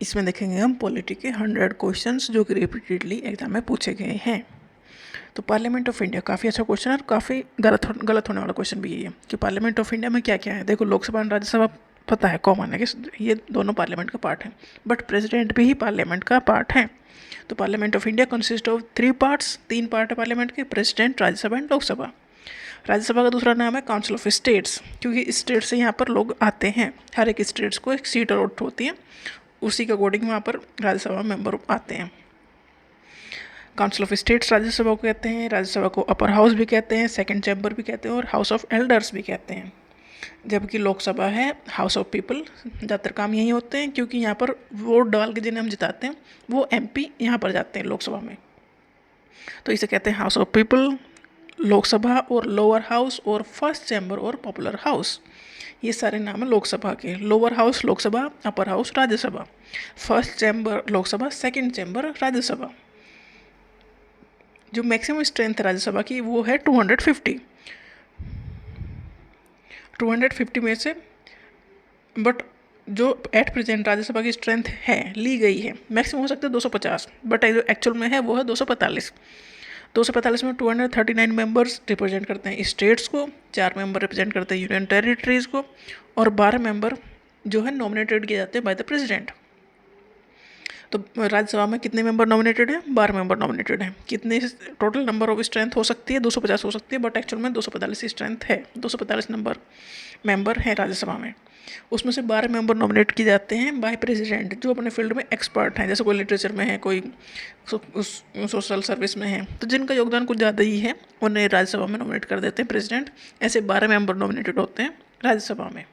इसमें देखेंगे हम पॉलिटी के 100 क्वेश्चंस जो कि रिपीटेडली एग्जाम में पूछे गए हैं। तो पार्लियामेंट ऑफ इंडिया काफ़ी अच्छा क्वेश्चन है और काफ़ी गलत होने वाला क्वेश्चन भी है कि पार्लियामेंट ऑफ इंडिया में क्या क्या है। देखो, लोकसभा और राज्यसभा पता है, कॉमन है कि ये दोनों पार्लियामेंट का पार्ट है, बट प्रेसिडेंट भी ही पार्लियामेंट का पार्ट है। तो parliament of India consist of 3 parts, 3 part है पार्लियामेंट के, प्रेसिडेंट, राज्यसभा एंड लोकसभा। राज्यसभा का दूसरा नाम है काउंसिल ऑफ स्टेट्स, क्योंकि स्टेट से यहाँ पर लोग आते हैं, हर एक स्टेट्स को एक सीट अलॉट होती है, उसी के अकॉर्डिंग वहाँ पर राज्यसभा मेंबर आते हैं। काउंसिल ऑफ स्टेट्स राज्यसभा को कहते हैं, राज्यसभा को अपर हाउस भी कहते हैं, सेकंड चैम्बर भी कहते हैं और हाउस ऑफ एल्डर्स भी कहते हैं। जबकि लोकसभा है हाउस ऑफ पीपल। ज़्यादातर काम यही होते हैं क्योंकि यहाँ पर वोट डाल के जिन्हें हम जिताते हैं वो एमपी यहाँ पर जाते हैं लोकसभा में, तो इसे कहते हैं हाउस ऑफ पीपल। लोकसभा और लोअर हाउस और फर्स्ट चैम्बर और पॉपुलर हाउस, ये सारे नाम है लोकसभा के। Lower house Lok Sabha, upper house Rajya Sabha, first chamber Lok Sabha, second chamber Rajya Sabha. जो मैक्सिमम स्ट्रेंथ है राज्यसभा की वो है 250। 250 में से बट जो एट प्रेजेंट राज्यसभा की स्ट्रेंथ है ली गई है, मैक्सिमम हो सकता है 250, बट जो एक्चुअल में है वो है 245। 245 में 239 मेंबर्स रिप्रेजेंट करते हैं स्टेट्स को, 4 मेंबर रिप्रेजेंट करते हैं यूनियन टेरिटरीज़ को और 12 मेंबर जो है नॉमिनेटेड किए जाते हैं बाय द प्रेसिडेंट। तो राज्यसभा में कितने मेंबर नॉमिनेटेड हैं? 12 मेंबर नॉमिनेटेड हैं। कितने टोटल नंबर ऑफ स्ट्रेंथ हो सकती है? 250 हो सकती है, बट एक्चुअल में 245 स्ट्रेंथ है, 245 नंबर मेंबर हैं राज्यसभा में। उसमें से 12 मेंबर नॉमिनेट किए जाते हैं बाय प्रेसिडेंट, जो अपने फील्ड में एक्सपर्ट हैं, जैसे कोई लिटरेचर में है, कोई सोशल सर्विस में है, तो जिनका योगदान कुछ ज़्यादा ही है उन्हें राज्यसभा में नॉमिनेट कर देते हैं प्रेसिडेंट। ऐसे 12 मेंबर नॉमिनेटेड होते हैं राज्यसभा में।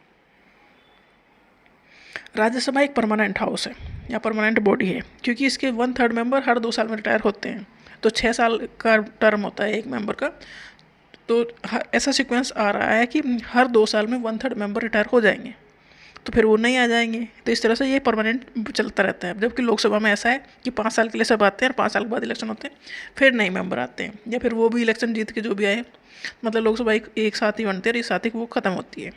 राज्यसभा एक परमानेंट हाउस है या परमानेंट बॉडी है, क्योंकि इसके 1/3 मेंबर हर 2 साल में रिटायर होते हैं, तो 6 साल का टर्म होता है एक मेंबर का। तो ऐसा सीक्वेंस आ रहा है कि हर 2 साल में 1/3 मेंबर रिटायर हो जाएंगे, तो फिर वो नहीं आ जाएंगे, तो इस तरह से ये परमानेंट चलता रहता है। जबकि लोकसभा में ऐसा है कि 5 साल के लिए सब आते हैं और 5 साल के बाद इलेक्शन होते हैं, फिर नए मेंबर आते हैं, या फिर वो भी इलेक्शन जीत के जो भी आए, मतलब लोकसभा एक साथ ही बनती है और एक साथ ही वो ख़त्म होती है।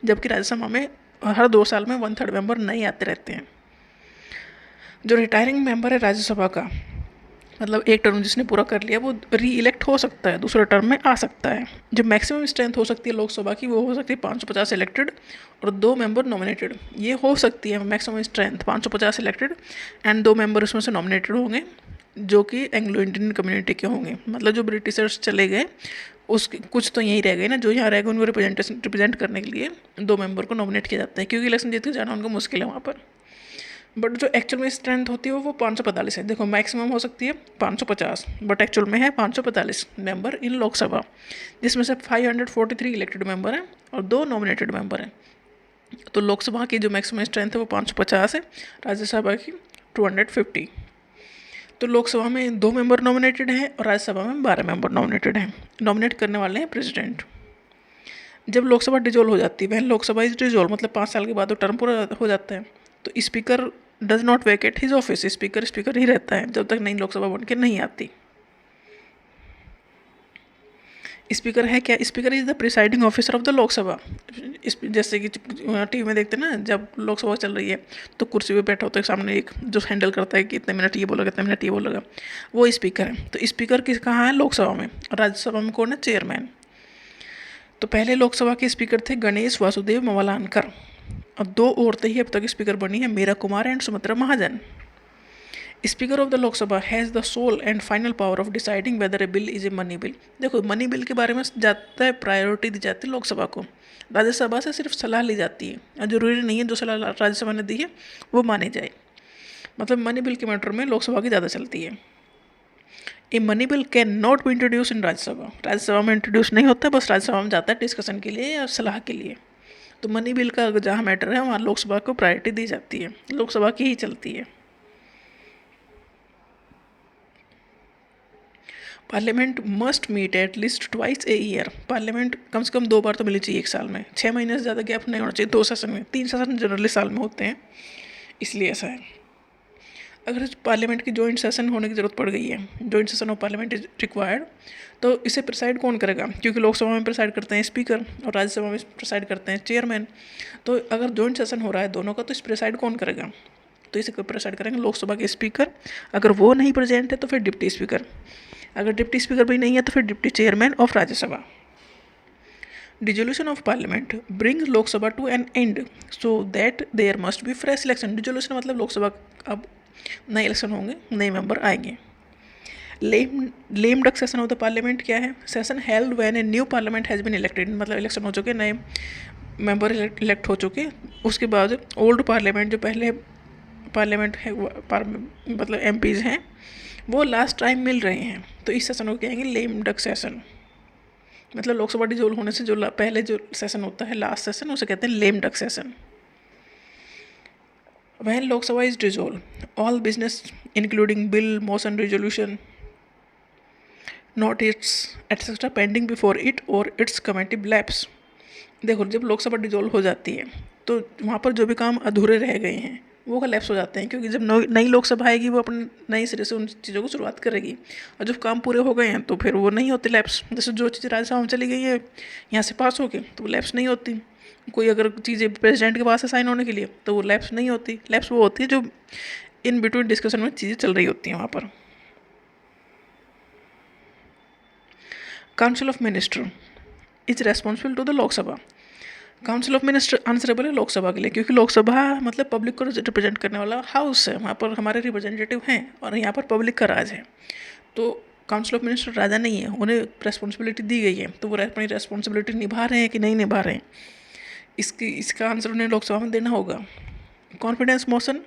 जबकि राज्यसभा में हर 2 साल में 1/3 मेंबर नहीं आते रहते हैं। जो रिटायरिंग मेंबर है राज्यसभा का, मतलब एक टर्म जिसने पूरा कर लिया, वो री इलेक्ट हो सकता है, दूसरे टर्म में आ सकता है। जो मैक्सिमम स्ट्रेंथ हो सकती है लोकसभा की वो हो सकती है 550 इलेक्टेड और 2 मेंबर नॉमिनेटेड। ये हो सकती है maximum strength 550 elected and 2 member उसमें से नॉमिनेटेड होंगे जो कि एंग्लो इंडियन कम्युनिटी के होंगे, मतलब जो ब्रिटिशर्स चले गए उसके कुछ तो यहीं रह गए ना, जो यहाँ रह गए उनको रिप्रेजेंट करने के लिए 2 मेंबर को नॉमिनेट किया जाता है, क्योंकि इलेक्शन जीत के जाना उनको मुश्किल है वहाँ पर। बट जो एक्चुअल में स्ट्रेंथ होती है वो 545 है। देखो, मैक्सिमम हो सकती है 550, बट एक्चुअल में है 545 मेंबर इन लोकसभा, जिसमें से 543 इलेक्टेड मेंबर हैं और 2 नॉमिनेटेड मेंबर हैं। तो लोकसभा की जो मैक्सिमम स्ट्रेंथ है वो 550 है, राज्यसभा की 250। तो लोकसभा में 2 मेंबर नॉमिनेटेड हैं और राज्यसभा में 12 मेंबर नॉमिनेटेड हैं। नॉमिनेट करने वाले हैं प्रेसिडेंट। जब लोकसभा डिजोल्व हो जाती है, वह लोकसभा इज डिजोल्व, मतलब 5 साल के बाद वो टर्म पूरा हो जाता है, तो speaker does not vacate his office. Speaker speaker ही रहता है जब तक नई लोकसभा बन के नहीं आती। स्पीकर है क्या? Speaker is the presiding officer of the Lok Sabha. जैसे कि टीवी में देखते हैं ना, जब लोकसभा चल रही है तो कुर्सी पे बैठा होता है, सामने एक जो हैंडल करता है कि इतने मिनट ये बोलेगा, इतने मिनट ये बोलेगा, वो स्पीकर है। तो स्पीकर किस कहाँ है? लोकसभा में। राज्यसभा में कौन है? चेयरमैन। तो पहले लोकसभा के स्पीकर थे गणेश वासुदेव मवलानकर, और 2 औरतें ही अब तक स्पीकर बनी है, Meira Kumar and Sumitra Mahajan. Speaker of the Lok Sabha has the sole and final power of deciding whether a bill is a money bill. देखो, मनी बिल के बारे में ज़्यादा है प्रायोरिटी दी जाती है लोकसभा को, राज्यसभा से सिर्फ सलाह ली जाती है, और जरूरी नहीं है जो सलाह राज्यसभा ने दी है वो मानी जाए। मतलब मनी बिल के मैटर में लोकसभा की ज़्यादा चलती है। A money bill can not be introduce in Rajya Sabha. Rajya Sabha में इंट्रोड्यूस नहीं होता, बस राज्यसभा में जाता है डिस्कशन के लिए या सलाह के लिए। तो मनी बिल का जहाँ मैटर है वहाँ लोकसभा को प्रायोरिटी दी जाती है, लोकसभा की ही चलती है। Parliament must meet at least twice a year. Parliament कम से कम 2 बार तो मिलनी चाहिए एक साल में, 6 महीने से ज़्यादा गैप नहीं होना चाहिए 2 सेशन में। 3 सेशन जनरली साल में होते हैं, इसलिए ऐसा है। अगर पार्लियामेंट की जॉइंट सेशन होने की ज़रूरत पड़ गई है, joint session of parliament is required, तो इसे प्रिसाइड कौन करेगा? क्योंकि लोकसभा में प्रिसाइड करते हैं स्पीकर और राज्यसभा में प्रिसाइड करते हैं चेयरमैन। तो अगर जॉइंट सेशन हो रहा है दोनों का, तो इस प्रिसाइड कौन करेगा? तो इसे प्रेसाइड करेंगे लोकसभा के स्पीकर। अगर वो नहीं प्रेजेंट है तो फिर डिप्टी स्पीकर, अगर डिप्टी स्पीकर भी नहीं है तो फिर deputy chairman of Rajya Sabha. Dissolution of parliament brings Lok Sabha to an end so that there must be fresh election. Dissolution मतलब लोकसभा अब नए इलेक्शन होंगे, नए मेंबर आएंगे। Lame duck session of the parliament क्या है? Session held when a new parliament has been elected, मतलब election हो चुके, नए मेंबर इलेक्ट हो चुके, उसके बाद ओल्ड पार्लियामेंट जो पहले पार्लियामेंट है मतलब एमपीज़ हैं वो लास्ट टाइम मिल रहे हैं, तो इस सेशन को कहेंगे लेम डक सेशन। मतलब लोकसभा डिजोल्व होने से जो पहले जो सेशन होता है लास्ट सेशन, उसे कहते हैं लेम duck session. When Lok Sabha is dissolve all business including bill, motion, resolution, note it's etcetera pending before it और इट्स कमेंटिव लैप्स। देखो जब लोकसभा डिजोल्व हो जाती है तो वहाँ पर जो भी काम अधूरे रह गए हैं वो लैप्स हो जाते हैं, क्योंकि जब नई लोकसभा आएगी वो अपने नए सिरे से उन चीज़ों को शुरुआत करेगी, और जब काम पूरे हो गए हैं तो फिर वो नहीं होते लैप्स। जैसे जो चीज़ें राज्यसभा में चली गई है यहाँ से पास हो गई तो वो लैप्स नहीं होती। कोई अगर चीज़ें प्रेसिडेंट के पास है साइन होने के लिए तो वो लैप्स नहीं होती। लैप्स वो होती है जो इन बिटवीन डिस्कशन में चीज़ें चल रही होती हैं वहाँ पर। Council of minister is responsible to the Lok Sabha. Council of minister answerable है लोकसभा के लिए, क्योंकि लोकसभा मतलब पब्लिक को रिप्रेजेंट करने वाला हाउस है, वहाँ पर हमारे रिप्रेजेंटेटिव हैं और यहाँ पर पब्लिक का राज है। तो काउंसिल ऑफ मिनिस्टर राजा नहीं है, उन्हें रेस्पॉन्सिबिलिटी दी गई है, तो वो अपनी रेस्पॉन्सिबिलिटी निभा रहे हैं कि नहीं निभा रहे हैं, इसका आंसर उन्हें लोकसभा में देना होगा। कॉन्फिडेंस मोशन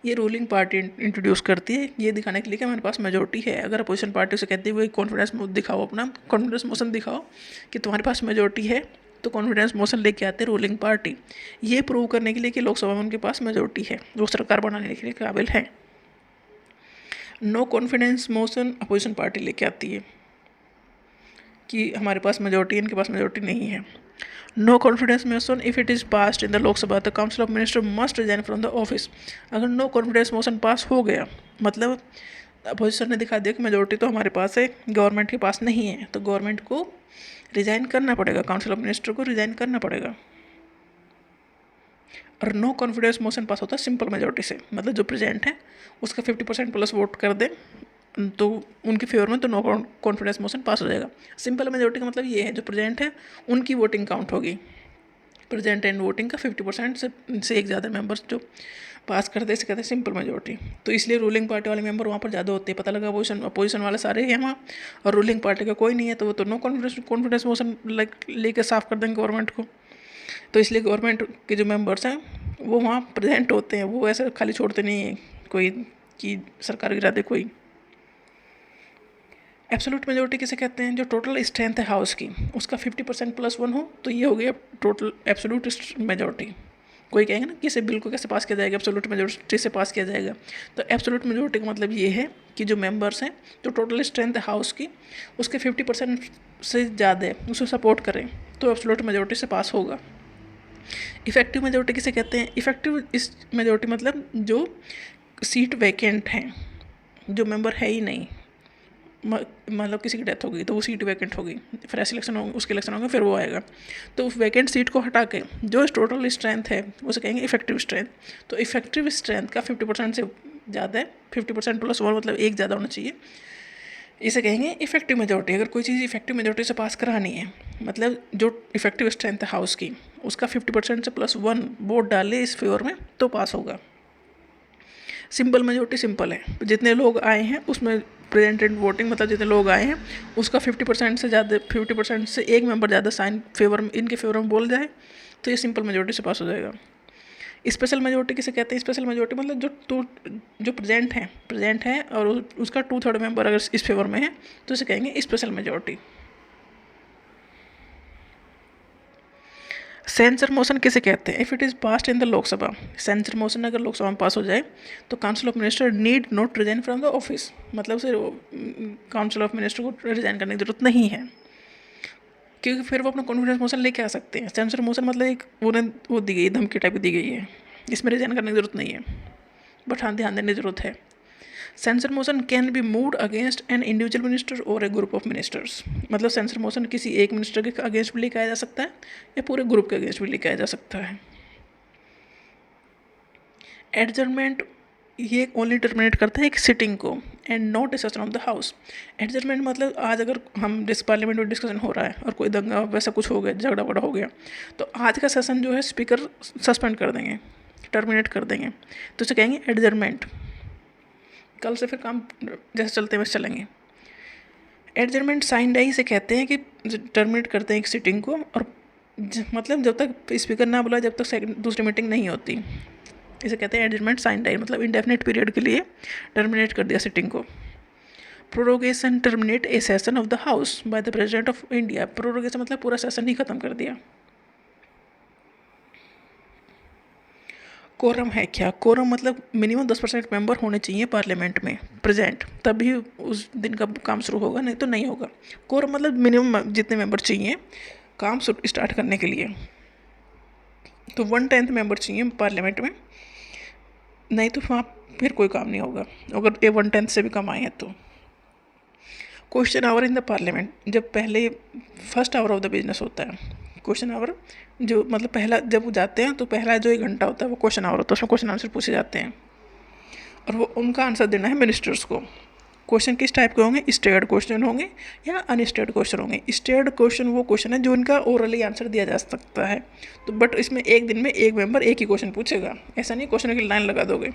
ये रूलिंग पार्टी इंट्रोड्यूस करती है, ये दिखाने के लिए कि हमारे पास मेजोरिटी है। अगर अपोजिशन पार्टी से कहती है वही कॉन्फिडेंस दिखाओ, अपना कॉन्फिडेंस मोशन दिखाओ कि तुम्हारे पास मेजोरिटी है, तो कॉन्फिडेंस मोशन लेके आते हैं रूलिंग पार्टी, ये प्रूव करने के लिए कि लोकसभा में उनके पास मेजोरिटी है, वो सरकार बनाने के लिए काबिल है। No confidence motion opposition party लेके आती है कि हमारे पास मेजोरिटी है, इनके पास मेजोरिटी नहीं है। No confidence motion if it is passed in the Lok Sabha the council of minister must resign from the office. अगर नो कॉन्फिडेंस मोशन पास हो गया मतलब अपोजिशन ने दिखा दिया कि मेजोरिटी तो हमारे पास है, गवर्नमेंट के पास नहीं है, तो गवर्नमेंट को रिजाइन करना पड़ेगा, काउंसिल ऑफ मिनिस्टर को रिजाइन करना पड़ेगा। और नो कॉन्फिडेंस मोशन पास होता है सिंपल मेजोरिटी से, मतलब जो प्रेजेंट है उसका 50% प्लस वोट कर दे तो उनके फेवर में, तो नो कॉन्फिडेंस मोशन पास हो जाएगा। सिंपल मेजोरिटी का मतलब ये है जो प्रेजेंट है उनकी वोटिंग काउंट होगी, प्रेजेंट एंड वोटिंग का 50% से एक ज़्यादा मेंबर्स जो पास करते हैं इसे कहते हैं सिंपल मेजोरिटी। तो इसलिए रूलिंग पार्टी वाले मेंबर वहाँ पर ज़्यादा होते हैं। पता लगा अपोजिशन वाले सारे हैं वहाँ और रूलिंग पार्टी का कोई नहीं है, तो वो तो नो कॉन्फिडेंस मोशन लेके साफ कर देंगे गवर्नमेंट को। तो इसलिए गवर्नमेंट के जो मेंबर्स हैं वो वहाँ प्रेजेंट होते हैं, वो ऐसे खाली छोड़ते नहीं हैं कोई कि सरकार गिरा दे कोई। एब्सोल्यूट मेजोरिटी किसे कहते हैं? जो टोटल स्ट्रेंथ है हाउस की उसका 50% प्लस 1 हो, तो ये हो गया टोटल एब्सोल्यूट मेजोरिटी। कोई कहेंगे ना कि इसे बिल को कैसे पास किया जाएगा, एब्सोल्यूट मेजोरिटी से पास किया जाएगा। तो एब्सोल्यूट मेजोरिटी का मतलब ये है कि जो मेंबर्स हैं जो टोटल स्ट्रेंथ है हाउस की उसके 50% से ज़्यादा है उसे सपोर्ट करें तो एब्सोल्यूट मेजोरिटी से पास होगा। इफेक्टिव मेजोरिटी किसे कहते हैं? इफेक्टिव इस मेजोरिटी मतलब जो सीट वैकेंट हैं, जो मेंबर है ही नहीं, मतलब किसी की डेथ हो गई तो वो सीट वैकेंट होगी, फ्रेश इलेक्शन होंगे, उसके इलेक्शन होंगे, फिर वो आएगा। तो उस वैकेंट सीट को हटा के जो टोटल स्ट्रेंथ है उसे कहेंगे इफेक्टिव स्ट्रेंथ। तो इफेक्टिव स्ट्रेंथ का 50% से ज़्यादा है, 50% प्लस 1 मतलब एक ज़्यादा होना चाहिए, इसे कहेंगे इफेक्टिव मेजोरिटी। अगर कोई चीज़ इफेक्टिव मेजोरिटी से पास करानी है मतलब जो इफेक्टिव स्ट्रेंथ है हाउस की उसका 50% से प्लस 1 वोट डाले इस फेवर में तो पास होगा। सिंपल मेजोरिटी सिंपल है, जितने लोग आए हैं उसमें प्रेजेंट एंड वोटिंग मतलब जितने लोग आए हैं उसका 50% से ज़्यादा, 50% से एक मेंबर ज़्यादा साइन फेवर में इनके फेवर में बोल जाए तो ये सिंपल मेजोरिटी से पास हो जाएगा। स्पेशल मेजोरिटी किसे कहते हैं? स्पेशल मेजोरिटी मतलब जो प्रेजेंट है और उसका 2/3 मेंबर अगर इस फेवर में है तो इसे कहेंगे स्पेशल मेजोरिटी। सेंसर मोशन किसे कहते हैं? If it is passed in the Lok Sabha, censure motion अगर लोकसभा में पास हो जाए तो council of minister need not resign from the office, मतलब उसे काउंसिल ऑफ मिनिस्टर को रिजाइन करने की जरूरत नहीं है, क्योंकि फिर वो अपना कॉन्फिडेंस मोशन लेके आ सकते हैं। सेंसर मोशन मतलब एक वो दी गई धमकी टाइप दी गई है, इसमें रिजाइन करने की जरूरत नहीं है, बट हाँ ध्यान देने की जरूरत है। Censure motion can be moved against an individual minister और ए ग्रुप ऑफ मिनिस्टर्स, मतलब सेंसर मोशन किसी एक मिनिस्टर के अगेंस्ट भी लेके आया जा सकता है या पूरे ग्रुप के अगेंस्ट भी लेके आया जा सकता है। एडजर्नमेंट ये ओनली टर्मिनेट करता है एक सिटिंग को and not A session of the house. Adjournment मतलब आज अगर हम पार्लियामेंट में डिस्कशन हो रहा है और कोई दंगा वैसा कुछ हो गया, झगड़ा वगड़ा हो गया, तो आज का सेशन जो है स्पीकर सस्पेंड कर देंगे, टर्मिनेट कर देंगे, तो उसे कहेंगे एडजर्नमेंट। कल से फिर काम जैसे चलते वैसे चलेंगे। एडजर्नमेंट साइन डाई से कहते हैं कि टर्मिनेट करते हैं एक सिटिंग को, और मतलब जब तक स्पीकर ना बुलाए जब तक दूसरी मीटिंग नहीं होती, इसे कहते हैं एडजर्नमेंट साइन डाई। मतलब इंडेफिनिट पीरियड के लिए टर्मिनेट कर दिया सिटिंग को। Prorogation terminate A session of the house by the president of India. Prorogation मतलब पूरा सेशन ही खत्म कर दिया। कोरम है क्या? कोरम मतलब मिनिमम 10% मेंबर होने चाहिए पार्लियामेंट में प्रेजेंट, तभी उस दिन का काम शुरू होगा, नहीं तो नहीं होगा। कोरम मतलब मिनिमम जितने मेंबर चाहिए काम स्टार्ट करने के लिए। तो 1/10 मेंबर चाहिए पार्लियामेंट में, नहीं तो वहाँ फिर कोई काम नहीं होगा अगर ये 1/10 से भी कम आए हैं तो। Question hour in the parliament, जब पहले first hour of the business होता है। क्वेश्चन आवर जो मतलब पहला जब वो जाते हैं तो पहला जो 1 घंटा होता है वो क्वेश्चन आवर होता है, उसमें क्वेश्चन आंसर पूछे जाते हैं और वो उनका आंसर देना है मिनिस्टर्स को। क्वेश्चन किस टाइप के होंगे? स्टेयर्ड क्वेश्चन होंगे या अनस्टेयर्ड क्वेश्चन होंगे। स्टेयर्ड क्वेश्चन वो क्वेश्चन है जो इनका ओरली आंसर दिया जा सकता है, तो बट इसमें एक दिन में एक मेंबर एक ही क्वेश्चन पूछेगा, ऐसा नहीं क्वेश्चन की लाइन लगा दोगे।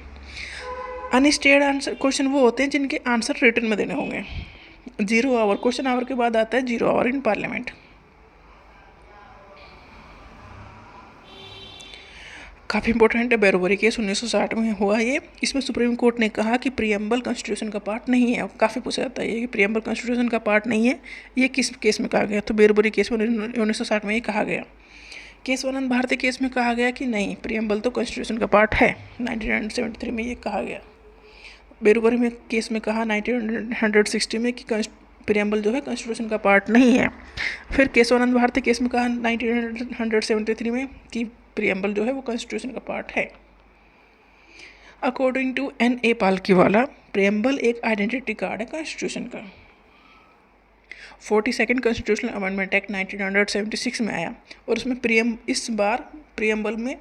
अनस्टेयर्ड आंसर क्वेश्चन वो होते हैं जिनके आंसर रिटन में देने होंगे। 0 आवर, क्वेश्चन आवर के बाद आता है 0 आवर इन पार्लियामेंट। काफ़ी इंपॉर्टेंट है, बेरोबरी केस 1960 में हुआ ये। इसमें सुप्रीम कोर्ट ने कहा कि प्रीएम्बल कॉन्स्टिट्यूशन का पार्ट नहीं है। काफ़ी पूछा जाता है ये कि प्रीएम्बल कॉन्स्टिट्यूशन का पार्ट नहीं है, ये किस केस में कहा गया? तो बेरोबरी केस में 1960 में ये कहा गया। केशवानंद भारती केस में कहा गया कि नहीं, प्रीएम्बल तो कॉन्स्टिट्यूशन का पार्ट है। 1973 में ये कहा गया। बेरोबरी में केस में कहा 1960 में कि प्रीएम्बल जो है कॉन्स्टिट्यूशन का पार्ट नहीं है। फिर केशवानंद भारती केस में कहा 1973 में कि प्रीएम्बल जो है वो कॉन्स्टिट्यूशन का पार्ट है। According to N.A. Palkhivala, preamble एक आइडेंटिटी कार्ड है कॉन्स्टिट्यूशन का। 42nd कॉन्स्टिट्यूशनल अमेंडमेंट एक्ट 1976 में आया और उसमें इस बार प्रीएम्बल में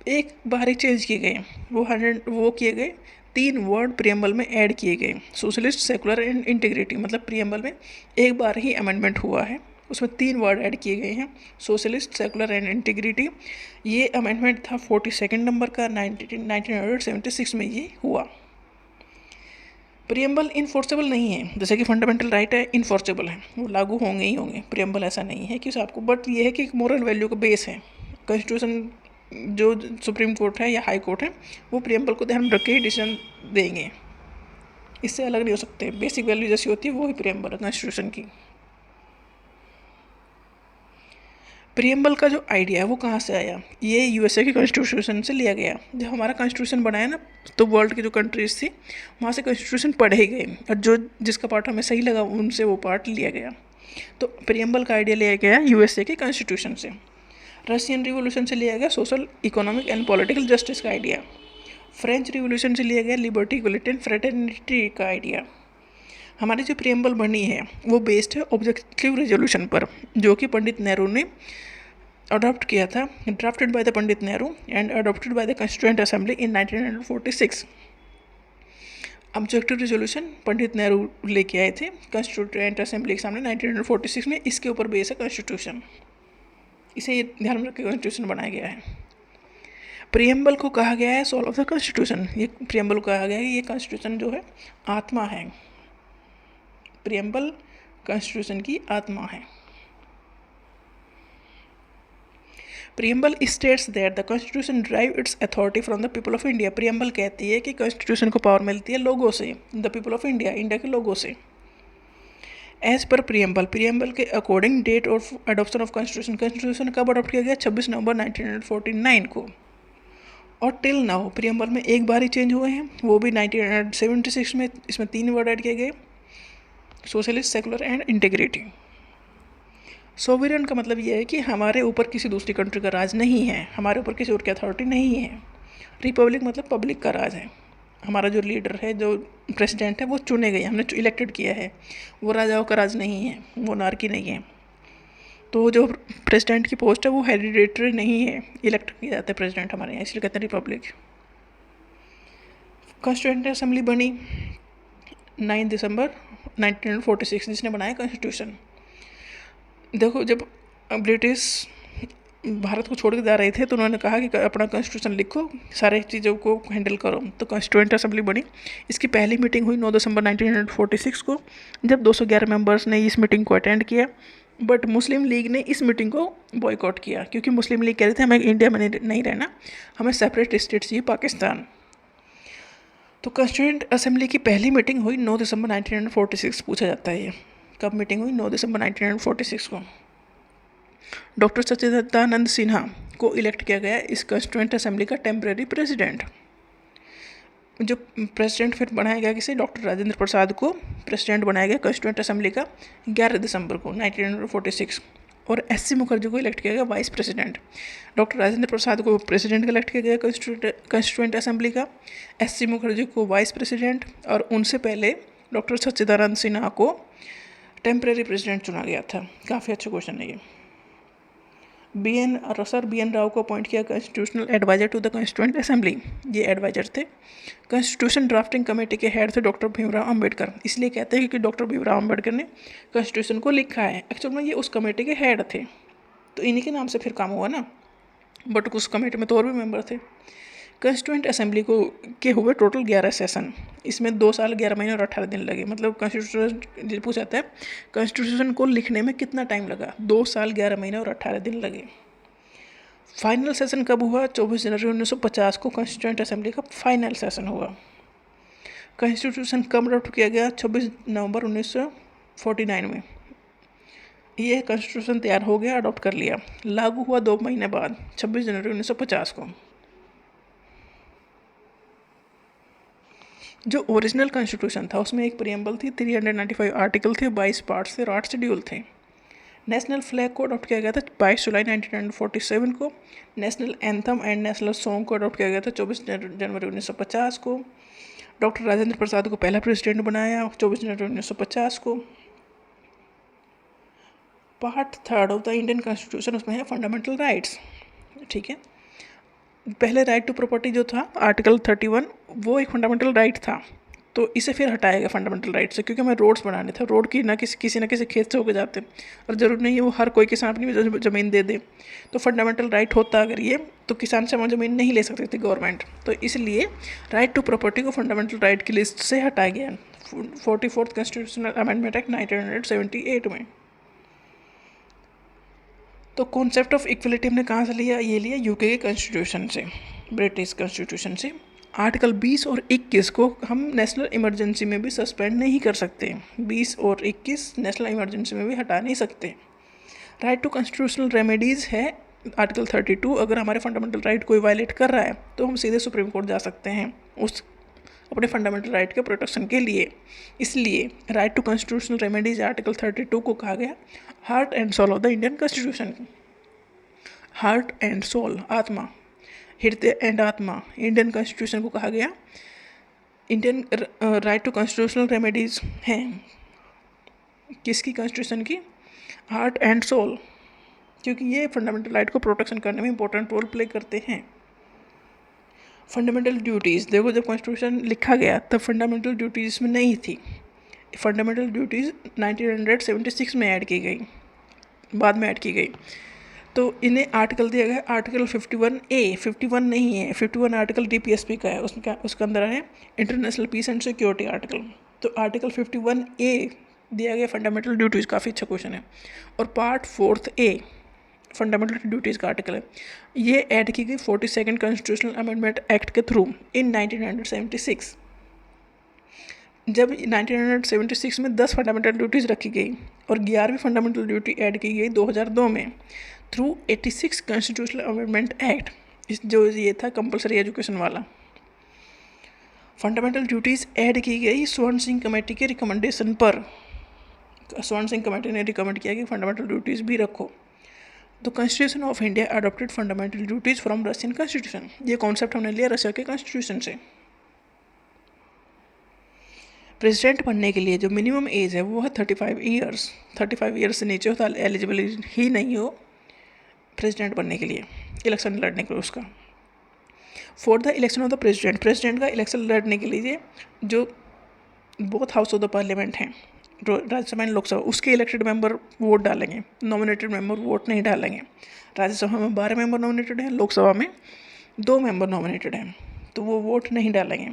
एक बार ही चेंज किए गए, वो किए गए 3 वर्ड प्रीएम्बल में ऐड किए गए, सोशलिस्ट, सेकुलर एंड इंटीग्रिटी। मतलब प्रीएम्बल में एक बार ही अमेंडमेंट हुआ है, उसमें 3 वर्ड ऐड किए गए हैं, सोशलिस्ट, सेकुलर एंड इंटीग्रिटी। ये अमेंडमेंट था 42nd नंबर का, 1976 में ये हुआ। प्रीएम्बल इन्फोर्सेबल नहीं है, जैसे कि फंडामेंटल राइट है इन्फोर्सेबल है, वो लागू होंगे ही होंगे। प्रीएम्बल ऐसा नहीं है कि आपको, बट ये है कि एक मोरल वैल्यू का बेस है। कॉन्स्टिट्यूशन जो सुप्रीम कोर्ट है या हाई कोर्ट है वो प्रीएम्बल को ध्यान में रख के ही डिसीजन देंगे, इससे अलग नहीं हो सकते। बेसिक वैल्यू जैसी होती है वो ही प्रीएम्बल है कॉन्स्टिट्यूशन की। प्रीएम्बल का जो आइडिया है वो कहाँ से आया? ये यूएसए की कॉन्स्टिट्यूशन से लिया गया। जब हमारा कॉन्स्टिट्यूशन बनाया ना, तो वर्ल्ड की जो कंट्रीज थी वहाँ से कॉन्स्टिट्यूशन पढ़े गए और जो जिसका पार्ट हमें सही लगा उनसे वो पार्ट लिया गया। तो प्रीएम्बल का आइडिया लिया गया यूएसए के कॉन्स्टिट्यूशन से। रशियन रिवोल्यूशन से लिया गया social, economic and political justice का आइडिया। फ्रेंच रिवोल्यूशन से लिया गया लिबर्टी, इक्वलिटी एंड फ्रेटर्निटी का आइडिया। हमारी जो प्रीएम्बल बनी है वो बेस्ड है ऑब्जेक्टिव रेजोल्यूशन पर, जो कि पंडित नेहरू ने अडॉप्ट किया था, drafted by the Pandit Nehru and adopted by the constituent assembly in 1946। Objective resolution Pandit Nehru लेके आए थे कॉन्स्टिट्यूएंट असेंबली के सामने 1946 में। इसके ऊपर बेस है कॉन्स्टिट्यूशन, इसे ये ध्यान में रख के कॉन्स्टिट्यूशन बनाया गया है। प्रीएम्बल को कहा गया है सोल ऑफ द कॉन्स्टिट्यूशन। ये प्रीएम्बल को कहा गया है कि ये कॉन्स्टिट्यूशन जो है आत्मा है। प्रीएम्बल कॉन्स्टिट्यूशन की आत्मा है। Preamble states that the constitution drive it's authority from the people of India. Preamble कहती है कि कॉन्स्टिट्यूशन को पावर मिलती है लोगों से, the people of India, India के लोगों से। एज पर प्रीएम्बल, प्रीएम्बल के according date of adoption of constitution, constitution कब अडॉप्ट किया गया? 26 नवंबर 1949 को। और टिल नाउ प्रीएम्बल में एक बार ही चेंज हुए हैं, वो भी 1976 में। इसमें 3 वर्ड ऐड किए गए, socialist, secular and integrity. Sovereign का मतलब ये है कि हमारे ऊपर किसी दूसरी कंट्री का राज नहीं है, हमारे ऊपर किसी और की अथॉरिटी नहीं है। रिपब्लिक मतलब पब्लिक का राज है। हमारा जो लीडर है, जो प्रेसिडेंट है, वो चुने गए, हमने इलेक्टेड किया है। वो राजाओं का राज नहीं है, वो नारकी नहीं है। तो जो प्रेसिडेंट की पोस्ट है वो हेरिडेटरी नहीं है, इलेक्ट किया जाता है प्रेसिडेंट हमारे यहाँ, इसलिए कहते हैं रिपब्लिक। कॉन्स्टिट्यूएंट असेंबली बनी 9 दिसंबर 1946, जिसने बनाया कॉन्स्टिट्यूशन। देखो, जब ब्रिटिश भारत को छोड़ के जा रहे थे तो उन्होंने कहा कि अपना कॉन्स्टिट्यूशन लिखो, सारे चीज़ों को हैंडल करो, तो कॉन्स्टिट्यूएंट असेंबली बनी। इसकी पहली मीटिंग हुई 9 दिसंबर 1946 को, जब 211 मेंबर्स ने इस मीटिंग को अटेंड किया। बट मुस्लिम लीग ने इस मीटिंग को बॉयकॉट किया, क्योंकि मुस्लिम लीग कह रहे थे हमें इंडिया में नहीं रहना, हमें सेपरेट स्टेट चाहिए पाकिस्तान। तो कॉन्स्टिट्यूएंट असेंबली की पहली मीटिंग हुई 9 दिसंबर 1946, पूछा जाता है ये कब मीटिंग हुई, 9 दिसंबर 1946 को। डॉक्टर सच्चिदानंद सिन्हा को इलेक्ट किया गया इस कॉन्स्टिट्यूएंट असेंबली का टेम्परेरी प्रेसिडेंट। जो प्रेसिडेंट फिर बनाया गया किसे, डॉक्टर राजेंद्र प्रसाद को प्रेसिडेंट बनाया गया कॉन्स्टिट्यूएंट असेंबली का 11 दिसंबर को 1946। और एस.सी. मुखर्जी को इलेक्ट किया गया vice president. Doctor Rajendra Prasad को प्रेसिडेंट इलेक्ट किया गया कॉन्स्टिट्यूएंट असेंबली का, एस.सी. मुखर्जी को वाइस प्रेसिडेंट, और उनसे पहले डॉक्टर सच्चिदानंद सिन्हा को टेम्परेरी प्रेसिडेंट चुना गया था। काफ़ी अच्छा क्वेश्चन है ये। बी एन राव को अपॉइंट किया constitutional adviser to the constituent assembly. ये एडवाइजर थे। कॉन्स्टिट्यूशन ड्राफ्टिंग कमेटी के हेड थे डॉक्टर भीमराव अंबेडकर। इसलिए कहते हैं कि डॉक्टर भीमराव अंबेडकर ने कॉन्स्टिट्यूशन को लिखा है। एक्चुअल में ये उस कमेटी के हेड थे, तो इन्हीं के नाम से फिर काम हुआ ना, बट उस कमेटी में तो और भी मेंबर थे। कॉन्स्टिट्यूएंट असेंबली के हुए टोटल 11 सेशन। इसमें 2 साल 11 महीने और 18 दिन लगे। मतलब कॉन्स्टिट्यूशन पूछा जाता है कॉन्स्टिट्यूशन को लिखने में कितना टाइम लगा, 2 साल 11 महीने और 18 दिन लगे। फाइनल सेशन कब हुआ, 24 जनवरी 1950 को कॉन्स्टिट्यूएंट असेंबली का फाइनल सेशन हुआ। कॉन्स्टिट्यूशन कब अडॉप्ट किया गया, 26 नवंबर 1949 में। ये कॉन्स्टिट्यूशन तैयार हो गया, अडॉप्ट कर लिया। लागू हुआ 2 महीने बाद, 26 जनवरी 1950 को। जो ओरिजिनल कॉन्स्टिट्यूशन था उसमें एक प्रीएम्बल थी, 395 आर्टिकल थे, 22 पार्ट्स थे और 8 शेड्यूल थे। नेशनल फ्लैग को अडॉप्ट किया गया था 22 जुलाई 1947 को। National anthem and national song को अडॉप्ट किया गया था 24 जनवरी 1950 को। डॉक्टर राजेंद्र प्रसाद को पहला प्रेसिडेंट बनाया 24 जनवरी 1950 को। Part 3 of the Indian constitution, उसमें है फंडामेंटल राइट्स। ठीक है, पहले राइट टू प्रॉपर्टी जो था आर्टिकल 31, वो एक फंडामेंटल राइट था, तो इसे फिर हटाया गया फंडामेंटल राइट से, क्योंकि हमें रोड्स बनाने थे। रोड की ना किसी न किसी खेत से होकर जाते, और ज़रूरी नहीं है वो हर कोई किसान अपनी ज़मीन दे दे। तो फंडामेंटल राइट होता अगर ये, तो किसान से हमारी ज़मीन नहीं ले सकती थी गवर्नमेंट। तो इसलिए राइट टू प्रॉपर्टी को फंडामेंटल राइट की लिस्ट से हटाया गया 44th कॉन्स्टिट्यूशनल अमेंडमेंट एक्ट 1978 में। तो कॉन्सेप्ट ऑफ इक्वलिटी हमने कहाँ से लिया, ये लिया यूके के कॉन्स्टिट्यूशन से, ब्रिटिश कॉन्स्टिट्यूशन से। आर्टिकल 20 और 21 को हम नेशनल इमरजेंसी में भी सस्पेंड नहीं कर सकते, 20 और 21 नेशनल इमरजेंसी में भी हटा नहीं सकते। राइट टू कॉन्स्टिट्यूशनल रेमेडीज़ है आर्टिकल 32। अगर हमारे फंडामेंटल राइट कोई वायलेट कर रहा है तो हम सीधे सुप्रीम कोर्ट जा सकते हैं उस अपने फंडामेंटल राइट के प्रोटेक्शन के लिए। इसलिए right to constitutional remedies article 32 को कहा गया heart and soul of the Indian constitution. Heart and soul, आत्मा, हृदय एंड आत्मा, इंडियन कॉन्स्टिट्यूशन को कहा गया Indian right to constitutional remedies हैं। किसकी, कॉन्स्टिट्यूशन की, हार्ट एंड सोल, क्योंकि ये फंडामेंटल राइट को प्रोटेक्शन करने में इंपॉर्टेंट रोल प्ले करते हैं। फंडामेंटल ड्यूटीज़, देखो जब कॉन्स्टिट्यूशन लिखा गया तब फंडामेंटल ड्यूटीज़ इसमें नहीं थी। फंडामेंटल ड्यूटीज़ 1976 में ऐड की गई, बाद में ऐड की गई। तो इन्हें आर्टिकल दिया गया आर्टिकल 51A, 51 नहीं है, 51 आर्टिकल DPSP का है, उसका अंदर है international peace and security article. तो आर्टिकल 51A दिया गया फंडामेंटल ड्यूटीज़, काफ़ी अच्छा क्वेश्चन है। और पार्ट 4A फंडामेंटल ड्यूटीज़ का आर्टिकल है, ये ऐड की गई 42nd कॉन्स्टिट्यूशनल अमेंडमेंट एक्ट के थ्रू इन 1976। जब 1976 में 10 फंडामेंटल ड्यूटीज़ रखी गई और 11वीं फंडामेंटल ड्यूटी ऐड की गई 2002 में थ्रू 86 कॉन्स्टिट्यूशनल अमेंडमेंट एक्ट, जो ये था कंपलसरी एजुकेशन वाला। फंडामेंटल ड्यूटीज़ ऐड की गई स्वर्ण सिंह कमेटी के रिकमेंडेशन पर। स्वर्ण सिंह कमेटी ने रिकमेंड किया कि फंडामेंटल ड्यूटीज़ भी रखो। तो constitution of India adopted fundamental duties from Russian constitution, ये कॉन्सेप्ट हमने लिया रशिया के कॉन्स्टिट्यूशन से। प्रेसिडेंट बनने के लिए जो मिनिमम एज है वो है 35 ईयर्स। 35 ईयर्स से नीचे हो तो एलिजिबल ही नहीं हो प्रेसिडेंट बनने के लिए, इलेक्शन लड़ने के लिए उसका। For the election of the president, president का इलेक्शन लड़ने के लिए जो both house of the parliament हैं, राज्यसभा एंड लोकसभा, उसके इलेक्टेड मेंबर वोट डालेंगे, नॉमिनेटेड मेंबर वोट नहीं डालेंगे। राज्यसभा में 12 मेंबर नॉमिनेटेड हैं, लोकसभा में 2 मेंबर नॉमिनेटेड हैं, तो वो वोट नहीं डालेंगे।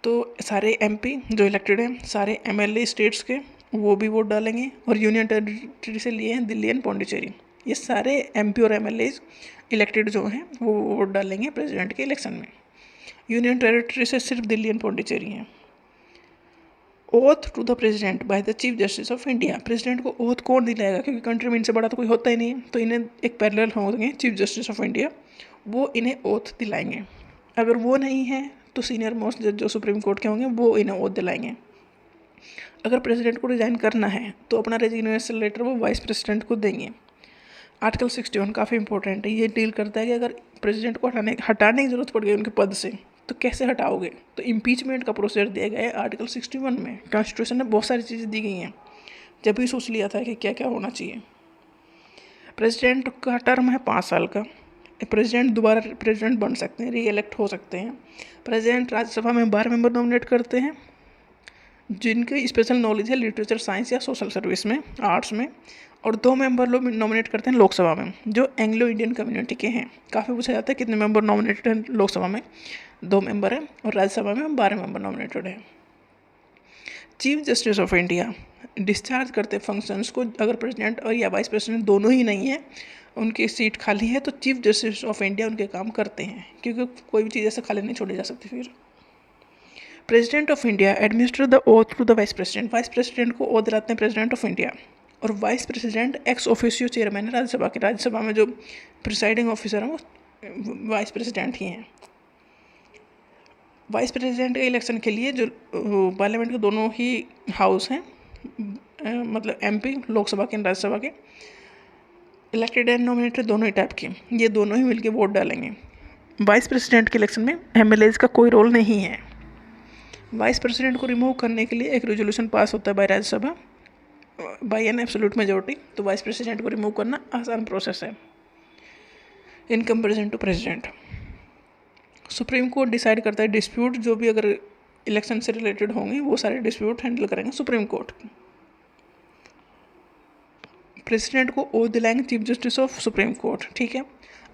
तो सारे एमपी जो इलेक्टेड हैं, सारे एमएलए स्टेट्स के, वो भी वोट डालेंगे। और यूनियन टेरिटरी से लिए हैं दिल्ली एंड पौंडीचेरी, ये सारे एमपी और एमएलए इलेक्टेड जो हैं वो वोट डालेंगे प्रेसिडेंट के इलेक्शन में। यूनियन टेरिटरी से सिर्फ दिल्ली एंड पौंडीचेरी हैं। Oath to the president by the chief justice of India, president को ओथ कौन दिलाएगा, क्योंकि कंट्री में इनसे बड़ा तो कोई होता ही नहीं, तो इन्हें एक पैरेलल होंगे चीफ जस्टिस ऑफ इंडिया, वो इन्हें ओथ दिलाएंगे। अगर वो नहीं है तो सीनियर मोस्ट जज जो सुप्रीम कोर्ट के होंगे वो इन्हें ओथ दिलाएंगे। अगर प्रेसिडेंट को रिजाइन करना है तो अपना रेजिग्नेशन लेटर वो वाइस प्रेसिडेंट को देंगे। आर्टिकल 61 काफ़ी इंपॉर्टेंट है, ये डील करता है कि अगर प्रेसिडेंट को हटाने की ज़रूरत पड़ गई उनके पद से तो कैसे हटाओगे, तो इम्पीचमेंट का प्रोसीजर दिया गया है आर्टिकल 61 में। कॉन्स्टिट्यूशन में बहुत सारी चीज़ें दी गई हैं, जब भी सोच लिया था कि क्या क्या होना चाहिए। प्रेसिडेंट का टर्म है 5 साल का। प्रेसिडेंट दोबारा प्रेसिडेंट बन सकते हैं, री इलेक्ट हो सकते हैं। प्रेसिडेंट राज्यसभा में 12 मेंबर नॉमिनेट करते हैं जिनकी स्पेशल नॉलेज है लिटरेचर, साइंस या सोशल सर्विस में, आर्ट्स में। और 2 मेंबर लोग नॉमिनेट करते हैं लोकसभा में जो एंग्लो इंडियन कम्युनिटी के हैं। काफ़ी पूछा जाता है कितने मेंबर नॉमिनेटेड हैं लोकसभा में, 2 मेंबर हैं, और राज्यसभा में 12 मेंबर नॉमिनेटेड हैं। Chief justice of India discharge करते फंक्शंस को, अगर प्रेसिडेंट और या वाइस प्रेसिडेंट दोनों ही नहीं है, उनकी सीट खाली है, तो चीफ जस्टिस ऑफ इंडिया उनके काम करते हैं, क्योंकि कोई भी चीज़ ऐसे खाली नहीं छोड़ी जा सकती। फिर president of India administer the oath to the vice president, vice president को ओथ दिलाते हैं प्रेसिडेंट ऑफ इंडिया। और vice president ex officio chairman है राज्यसभा के, राज्यसभा में जो प्रिसाइडिंग ऑफिसर हैं वो वाइस प्रेसिडेंट ही हैं। वाइस प्रेसिडेंट के इलेक्शन के लिए जो पार्लियामेंट के दोनों ही हाउस हैं, मतलब एमपी लोकसभा के राज्यसभा के, इलेक्टेड एंड नॉमिनेटेड दोनों ही टाइप के, ये दोनों ही मिलकर वोट डालेंगे। वाइस प्रेसिडेंट के इलेक्शन में एमएलएज का कोई रोल नहीं है। वाइस प्रेसिडेंट को रिमूव करने के लिए एक रेजोल्यूशन पास होता है by Rajya Sabha by an absolute majority, तो वाइस प्रेसिडेंट को रिमूव करना आसान प्रोसेस है in comparison to president. Supreme court decide करता है डिस्प्यूट, जो भी अगर इलेक्शन से रिलेटेड होंगे वो सारे डिस्प्यूट हैंडल करेंगे सुप्रीम कोर्ट। प्रेसिडेंट को ओथ दिलाएंगे chief justice of supreme court, ठीक है।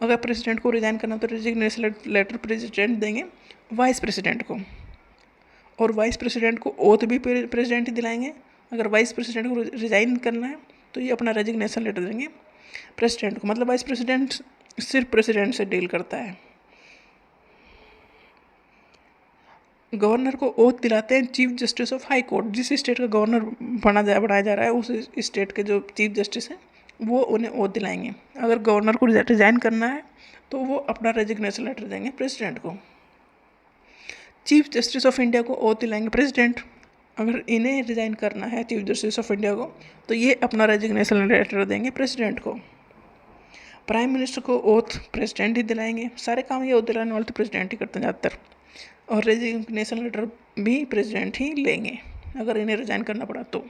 अगर प्रेसिडेंट को रिजाइन करना तो रेजिग्नेशन लेटर प्रेसिडेंट देंगे वाइस प्रेसिडेंट को, और वाइस प्रेसिडेंट को ओथ भी प्रेसिडेंट ही दिलाएंगे। अगर वाइस प्रेसिडेंट को रिजाइन करना है तो ये अपना रेजिग्नेशन लेटर देंगे प्रेसिडेंट को। मतलब वाइस प्रेसिडेंट सिर्फ प्रेसिडेंट से डील करता है। गवर्नर को ओथ दिलाते हैं chief justice of high court, जिस स्टेट का गवर्नर बनाया जा रहा है उस स्टेट के जो चीफ जस्टिस हैं वो उन्हें ओथ दिलाएंगे। अगर गवर्नर को रिजाइन करना है तो वो अपना रेजिग्नेशन लेटर देंगे प्रेसिडेंट को। चीफ जस्टिस ऑफ इंडिया को ओथ दिलाएंगे प्रेसिडेंट। अगर इन्हें रिजाइन करना है चीफ जस्टिस ऑफ इंडिया को तो ये अपना रेजिग्नेशन लेटर देंगे प्रेसिडेंट को। प्राइम मिनिस्टर को ओथ प्रेसिडेंट ही दिलाएंगे। सारे काम ये ओथ दिलाने वाले तो प्रेसिडेंट ही करते हैं ज़्यादातर, और रेजिग्नेशन लेटर भी प्रेसिडेंट ही लेंगे अगर इन्हें रिजाइन करना पड़ा तो।